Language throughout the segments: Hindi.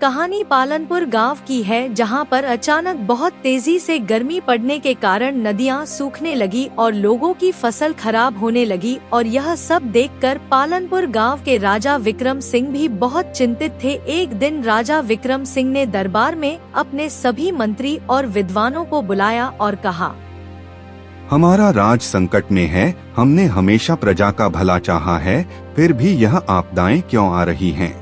कहानी पालनपुर गांव की है, जहां पर अचानक बहुत तेजी से गर्मी पड़ने के कारण नदियां सूखने लगी और लोगों की फसल खराब होने लगी। और यह सब देखकर पालनपुर गांव के राजा विक्रम सिंह भी बहुत चिंतित थे। एक दिन राजा विक्रम सिंह ने दरबार में अपने सभी मंत्री और विद्वानों को बुलाया और कहा, हमारा राज संकट में है। हमने हमेशा प्रजा का भला चाहा है, फिर भी यह आपदाएं क्यों आ रही हैं?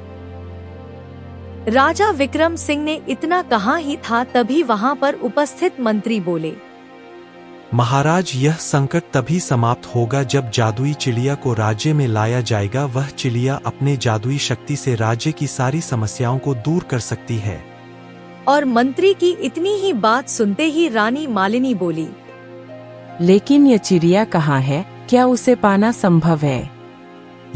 राजा विक्रम सिंह ने इतना कहा ही था, तभी वहां पर उपस्थित मंत्री बोले, महाराज, यह संकट तभी समाप्त होगा जब जादुई चिड़िया को राज्य में लाया जाएगा। वह चिड़िया अपने जादुई शक्ति से राज्य की सारी समस्याओं को दूर कर सकती है। और मंत्री की इतनी ही बात सुनते ही रानी मालिनी बोली, लेकिन यह चिड़िया कहाँ है? क्या उसे पाना संभव है?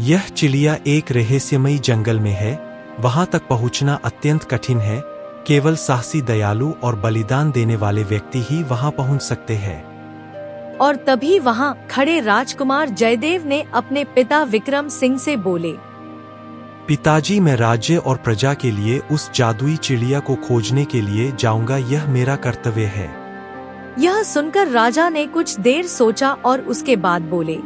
यह चिड़िया एक रहस्यमयी जंगल में है। वहां तक पहुंचना अत्यंत कठिन है। केवल साहसी, दयालु और बलिदान देने वाले व्यक्ति ही वहां पहुंच सकते हैं। और तभी वहां खड़े राजकुमार जयदेव ने अपने पिता विक्रम सिंह से बोले, पिताजी, मैं राज्य और प्रजा के लिए उस जादुई चिड़िया को खोजने के लिए जाऊंगा। यह मेरा कर्तव्य है। यह सुनकर राजा ने कुछ देर सोचा और उसके बाद बोले,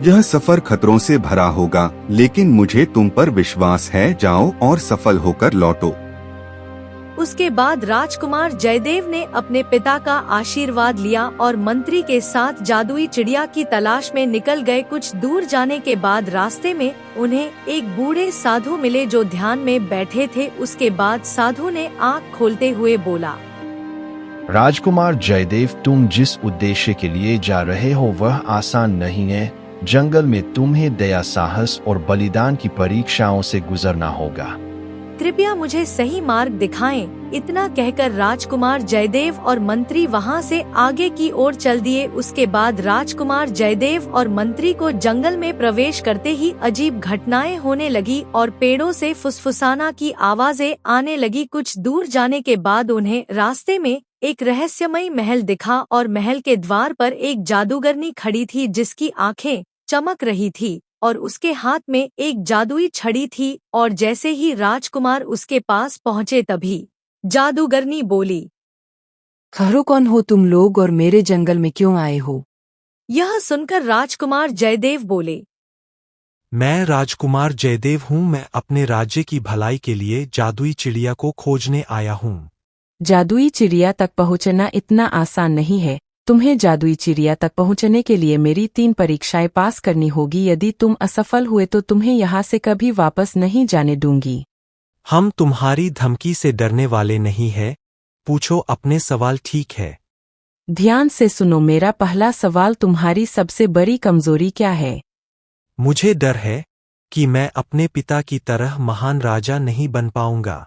यह सफर खतरों से भरा होगा, लेकिन मुझे तुम पर विश्वास है। जाओ और सफल होकर लौटो। उसके बाद राजकुमार जयदेव ने अपने पिता का आशीर्वाद लिया और मंत्री के साथ जादुई चिड़िया की तलाश में निकल गए। कुछ दूर जाने के बाद रास्ते में उन्हें एक बूढ़े साधु मिले जो ध्यान में बैठे थे। उसके बाद साधु ने आँख खोलते हुए बोला, राजकुमार जयदेव, तुम जिस उद्देश्य के लिए जा रहे हो वह आसान नहीं है। जंगल में तुम्हें दया, साहस और बलिदान की परीक्षाओं से गुजरना होगा। कृपया मुझे सही मार्ग दिखाएं। इतना कहकर राजकुमार जयदेव और मंत्री वहां से आगे की ओर चल दिए। उसके बाद राजकुमार जयदेव और मंत्री को जंगल में प्रवेश करते ही अजीब घटनाएं होने लगी और पेड़ों से फुसफुसाना की आवाजें आने लगी। कुछ दूर जाने के बाद उन्हें रास्ते में एक रहस्यमयी महल दिखा और महल के द्वार पर एक जादूगरनी खड़ी थी जिसकी आंखें चमक रही थी और उसके हाथ में एक जादुई छड़ी थी। और जैसे ही राजकुमार उसके पास पहुँचे तभी जादूगरनी बोली, खरो कौन हो तुम लोग और मेरे जंगल में क्यों आए हो? यह सुनकर राजकुमार जयदेव बोले, मैं राजकुमार जयदेव हूँ। मैं अपने राज्य की भलाई के लिए जादुई चिड़िया को खोजने आया हूँ। जादुई चिड़िया तक पहुँचना इतना आसान नहीं है। तुम्हें जादुई चिड़िया तक पहुँचने के लिए मेरी 3 परीक्षाएं पास करनी होगी। यदि तुम असफल हुए तो तुम्हें यहाँ से कभी वापस नहीं जाने दूंगी। हम तुम्हारी धमकी से डरने वाले नहीं है। पूछो, अपने सवाल ठीक है। ध्यान से सुनो। मेरा पहला सवाल, तुम्हारी सबसे बड़ी कमजोरी क्या है? मुझे डर है कि मैं अपने पिता की तरह महान राजा नहीं बन पाऊंगा।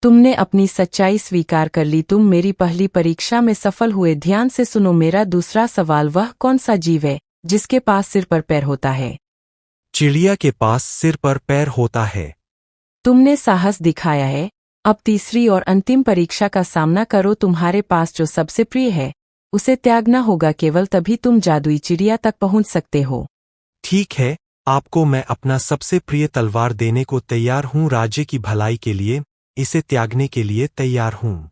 तुमने अपनी सच्चाई स्वीकार कर ली। तुम मेरी पहली परीक्षा में सफल हुए। ध्यान से सुनो। मेरा दूसरा सवाल, वह कौन सा जीव है जिसके पास सिर पर पैर होता है? चिड़िया के पास सिर पर पैर होता है। तुमने साहस दिखाया है। अब तीसरी और अंतिम परीक्षा का सामना करो। तुम्हारे पास जो सबसे प्रिय है उसे त्यागना होगा। केवल तभी तुम जादुई चिड़िया तक पहुंच सकते हो। ठीक है, आपको मैं अपना सबसे प्रिय तलवार देने को तैयार हूँ। राज्य की भलाई के लिए इसे त्यागने के लिए तैयार हूँ।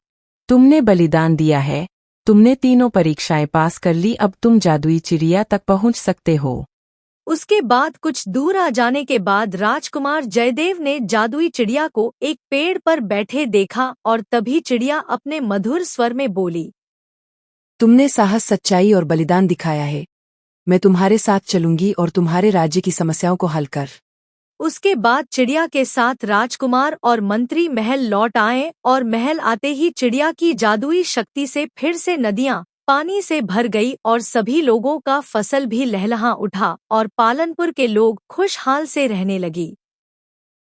तुमने बलिदान दिया है। तुमने तीनों परीक्षाएं पास कर ली। अब तुम जादुई चिड़िया तक पहुंच सकते हो। उसके बाद कुछ दूर आ जाने के बाद राजकुमार जयदेव ने जादुई चिड़िया को एक पेड़ पर बैठे देखा और तभी चिड़िया अपने मधुर स्वर में बोली, तुमने साहस, सच्चाई और बलिदान दिखाया है। मैं तुम्हारे साथ चलूंगी और तुम्हारे राज्य की समस्याओं को हल कर। उसके बाद चिड़िया के साथ राजकुमार और मंत्री महल लौट आए और महल आते ही चिड़िया की जादुई शक्ति से फिर से नदियां पानी से भर गई और सभी लोगों का फसल भी लहलहा उठा और पालनपुर के लोग खुशहाल से रहने लगी।